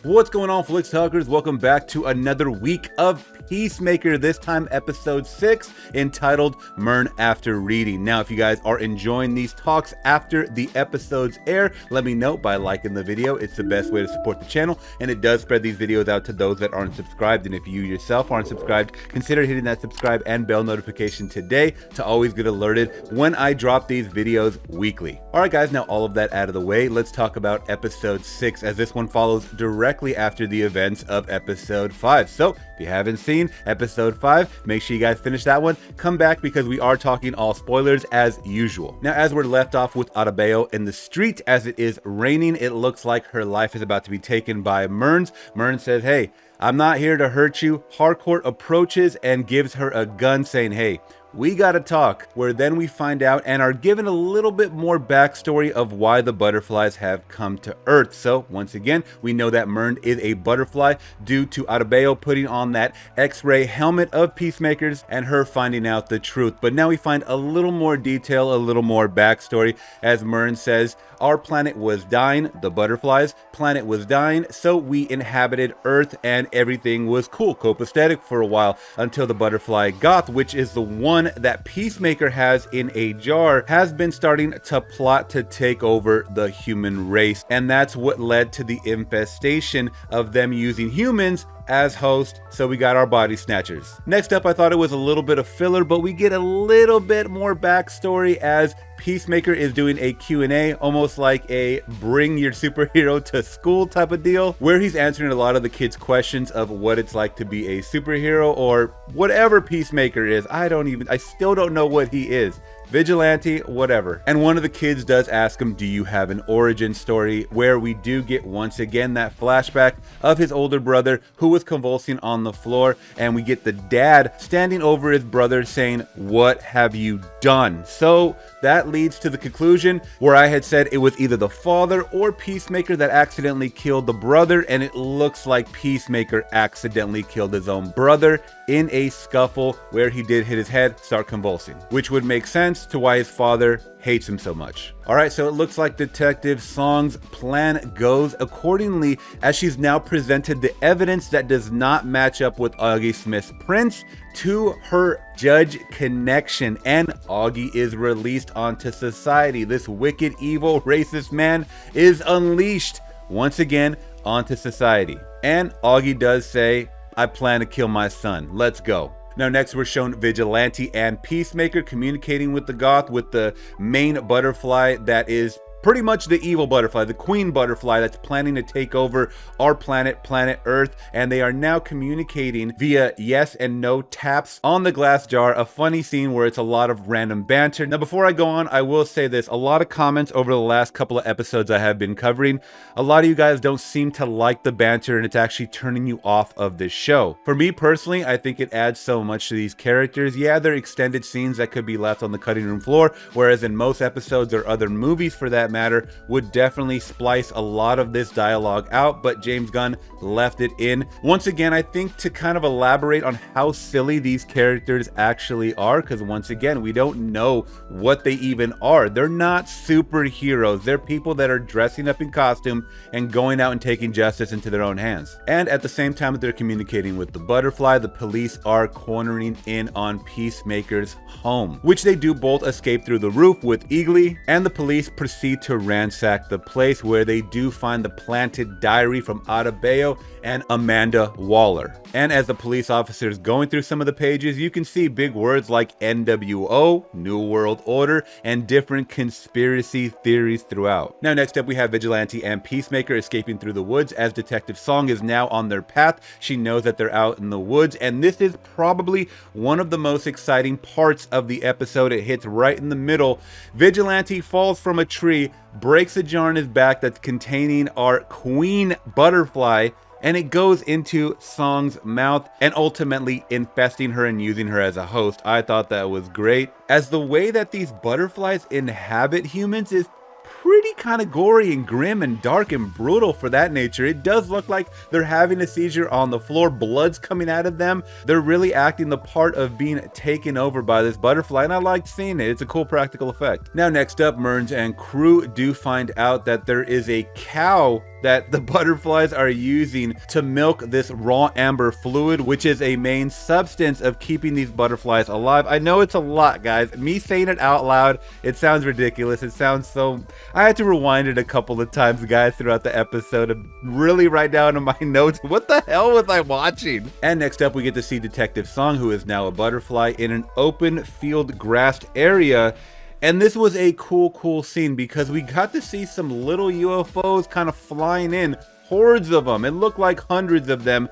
What's going on, Flix Talkers? Welcome back to another week of Peacemaker, this time episode 6, entitled Murn After Reading. Now, if you guys are enjoying these talks after the episodes air, let me know by liking the video. It's the best way to support the channel, and it does spread these videos out to those that aren't subscribed. And if you yourself aren't subscribed, consider hitting that subscribe and bell notification today to always get alerted when I drop these videos weekly. All right, guys, now all of that out of the way, let's talk about episode 6, as this one follows directly after the events of episode 5. So if you haven't seen episode 5, make sure you guys finish that one. Come back because we are talking all spoilers as usual. Now, as we're left off with Adebayo in the street as it is raining, it looks like her life is about to be taken by Murn's. Murn says, "Hey, I'm not here to hurt you." Harcourt approaches and gives her a gun, saying, "Hey, we gotta talk," where then we find out and are given a little bit more backstory of why the butterflies have come to Earth. So once again, we know that Murn is a butterfly due to Adebayo putting on that X-ray helmet of Peacemakers and her finding out the truth. But now we find a little more detail, a little more backstory, as Murn says, "Our planet was dying, the butterflies' planet was dying, so we inhabited Earth and everything was cool, copacetic for a while, until the butterfly Goth, which is the one that Peacemaker has in a jar, has been starting to plot to take over the human race. And that's what led to the infestation of them using humans as host, so we got our Body Snatchers." Next up, I thought it was a little bit of filler, but we get a little bit more backstory as Peacemaker is doing a Q&A, almost like a bring your superhero to school type of deal, where he's answering a lot of the kids' questions of what it's like to be a superhero or whatever Peacemaker is. I still don't know what he is. Vigilante, whatever. And one of the kids does ask him, "Do you have an origin story?" where we do get once again that flashback of his older brother who was convulsing on the floor, and we get the dad standing over his brother saying, "What have you done?" So that leads to the conclusion where I had said it was either the father or Peacemaker that accidentally killed the brother, and it looks like Peacemaker accidentally killed his own brother in a scuffle where he did hit his head, start convulsing, which would make sense to why his father hates him so much. All right, so it looks like Detective Song's plan goes accordingly, as she's now presented the evidence that does not match up with Augie Smith's prints to her judge connection, and Augie is released onto society. This wicked, evil, racist man is unleashed once again onto society. And Augie does say, "I plan to kill my son. Let's go." Now, next we're shown Vigilante and Peacemaker communicating with the Goth, with the main butterfly that is pretty much the evil butterfly, the queen butterfly that's planning to take over our planet, planet Earth, and they are now communicating via yes and no taps on the glass jar. A funny scene where it's a lot of random banter. Now, before I go on, I will say this. A lot of comments over the last couple of episodes I have been covering, a lot of you guys don't seem to like the banter, and it's actually turning you off of this show. For me personally, I think it adds so much to these characters. Yeah, they're extended scenes that could be left on the cutting room floor, whereas in most episodes or other movies for that matter would definitely splice a lot of this dialogue out, but James Gunn left it in. Once again, I think to kind of elaborate on how silly these characters actually are, because once again, we don't know what they even are. They're not superheroes. They're people that are dressing up in costume and going out and taking justice into their own hands. And at the same time that they're communicating with the butterfly, the police are cornering in on Peacemaker's home, which they do both escape through the roof with Eagly, and the police proceed to ransack the place, where they do find the planted diary from Adebayo and Amanda Waller. And as the police officer is going through some of the pages, you can see big words like NWO, New World Order, and different conspiracy theories throughout. Now, next up we have Vigilante and Peacemaker escaping through the woods, as Detective Song is now on their path. She knows that they're out in the woods, and this is probably one of the most exciting parts of the episode. It hits right in the middle. Vigilante falls from a tree, breaks a jar in his back that's containing our queen butterfly, and it goes into Song's mouth and ultimately infesting her and using her as a host. I thought that was great, as the way that these butterflies inhabit humans is pretty kind of gory and grim and dark and brutal for that nature. It does look like they're having a seizure on the floor. Blood's coming out of them. They're really acting the part of being taken over by this butterfly, and I liked seeing it. It's a cool practical effect. Now, next up, Murns and crew do find out that there is a cow that the butterflies are using to milk this raw amber fluid, which is a main substance of keeping these butterflies alive. I know it's a lot, guys. Me saying it out loud, it sounds ridiculous. It sounds so... I had to rewind it a couple of times, guys, throughout the episode and really write down in my notes, what the hell was I watching? And next up, we get to see Detective Song, who is now a butterfly, in an open field grassed area. And this was a cool scene because we got to see some little UFOs kind of flying in, hordes of them. It looked like hundreds of them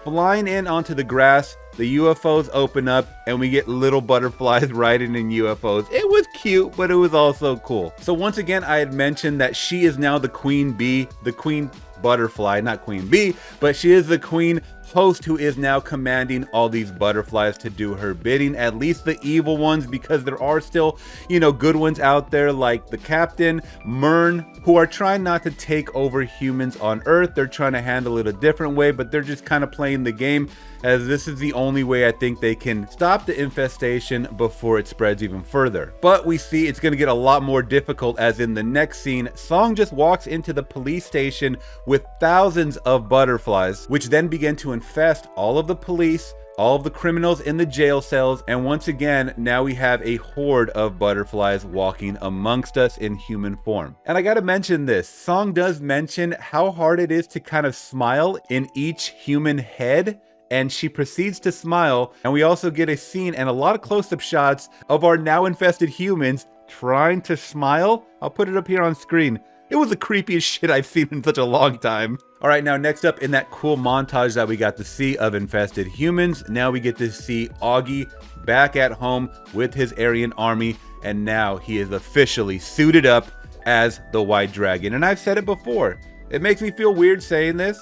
flying in onto the grass. The UFOs open up and we get little butterflies riding in UFOs. It was cute, but it was also cool. So once again, I had mentioned that she is now the queen bee, the queen butterfly, not queen bee, but she is the queen host who is now commanding all these butterflies to do her bidding, at least the evil ones, because there are still, you know, good ones out there like the captain, Murn, who are trying not to take over humans on Earth. They're trying to handle it a different way, but they're just kind of playing the game, as this is the only way I think they can stop the infestation before it spreads even further. But we see it's going to get a lot more difficult, as in the next scene, Song just walks into the police station with thousands of butterflies, which then begin to infest all of the police, all of the criminals in the jail cells, and once again, now we have a horde of butterflies walking amongst us in human form. And I gotta mention this, Song does mention how hard it is to kind of smile in each human head, and she proceeds to smile, and we also get a scene and a lot of close-up shots of our now infested humans trying to smile. I'll put it up here on screen. It was the creepiest shit I've seen in such a long time. All right, now next up in that cool montage that we got to see of infested humans, now we get to see Augie back at home with his Aryan army, and now he is officially suited up as the White Dragon. And I've said it before, it makes me feel weird saying this.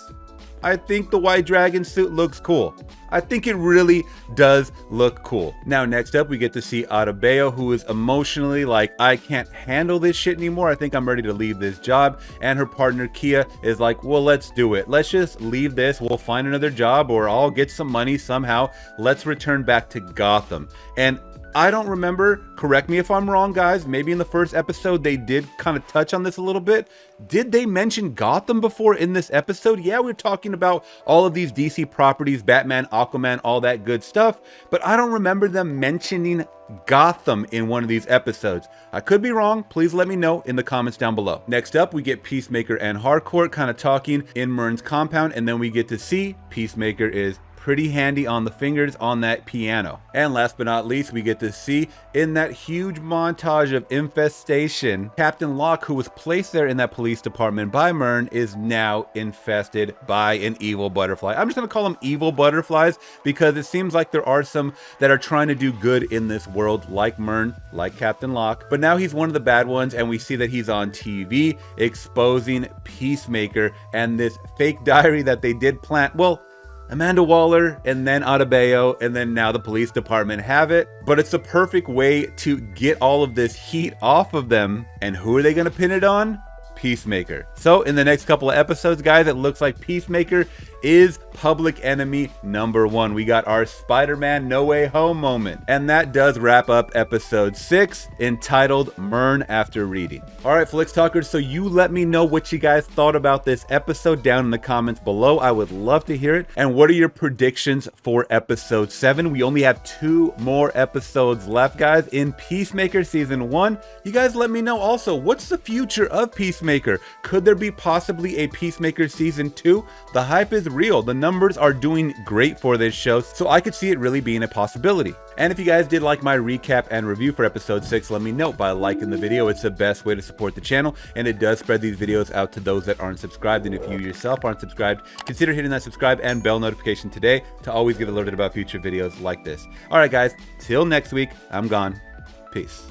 I think the White Dragon suit looks cool. I think it really does look cool. Now, next up, we get to see Adebayo, who is emotionally like, I can't handle this shit anymore. I think I'm ready to leave this job. And her partner, Kia, is like, well, let's do it. Let's just leave this. We'll find another job, or I'll get some money somehow. Let's return back to Gotham. And I don't remember, correct me if I'm wrong, guys, maybe in the first episode they did kind of touch on this a little bit. Did they mention Gotham before in this episode? Yeah, we're talking about all of these DC properties, Batman, Aquaman, all that good stuff, but I don't remember them mentioning Gotham in one of these episodes. I could be wrong. Please let me know in the comments down below. Next up, we get Peacemaker and Harcourt kind of talking in Murn's compound, and then we get to see Peacemaker is pretty handy on the fingers on that piano. And last but not least, we get to see in that huge montage of infestation, Captain Locke, who was placed there in that police department by Murn, is now infested by an evil butterfly. I'm just gonna call them evil butterflies because it seems like there are some that are trying to do good in this world, like Murn, like Captain Locke, but now he's one of the bad ones, and we see that he's on TV exposing Peacemaker and this fake diary that they did plant. Well, Amanda Waller and then Adebayo and then now the police department have it, but it's the perfect way to get all of this heat off of them. And who are they going to pin it on? Peacemaker. So in the next couple of episodes, guys, it looks like Peacemaker is public enemy number 1. We got our Spider-Man No Way Home moment. And that does wrap up episode 6, entitled Murn After Reading. All right, Flix Talkers, so you let me know what you guys thought about this episode down in the comments below. I would love to hear it. And what are your predictions for episode 7? We only have 2 more episodes left, guys, in Peacemaker season 1. You guys let me know also, what's the future of Peacemaker? Could there be possibly a Peacemaker season 2? The hype is real. The numbers are doing great for this show, so I could see it really being a possibility. And if you guys did like my recap and review for episode 6, let me know by liking the video. It's the best way to support the channel, and it does spread these videos out to those that aren't subscribed. And if you yourself aren't subscribed, consider hitting that subscribe and bell notification today to always get alerted about future videos like this. All right, guys, till next week, I'm gone. Peace.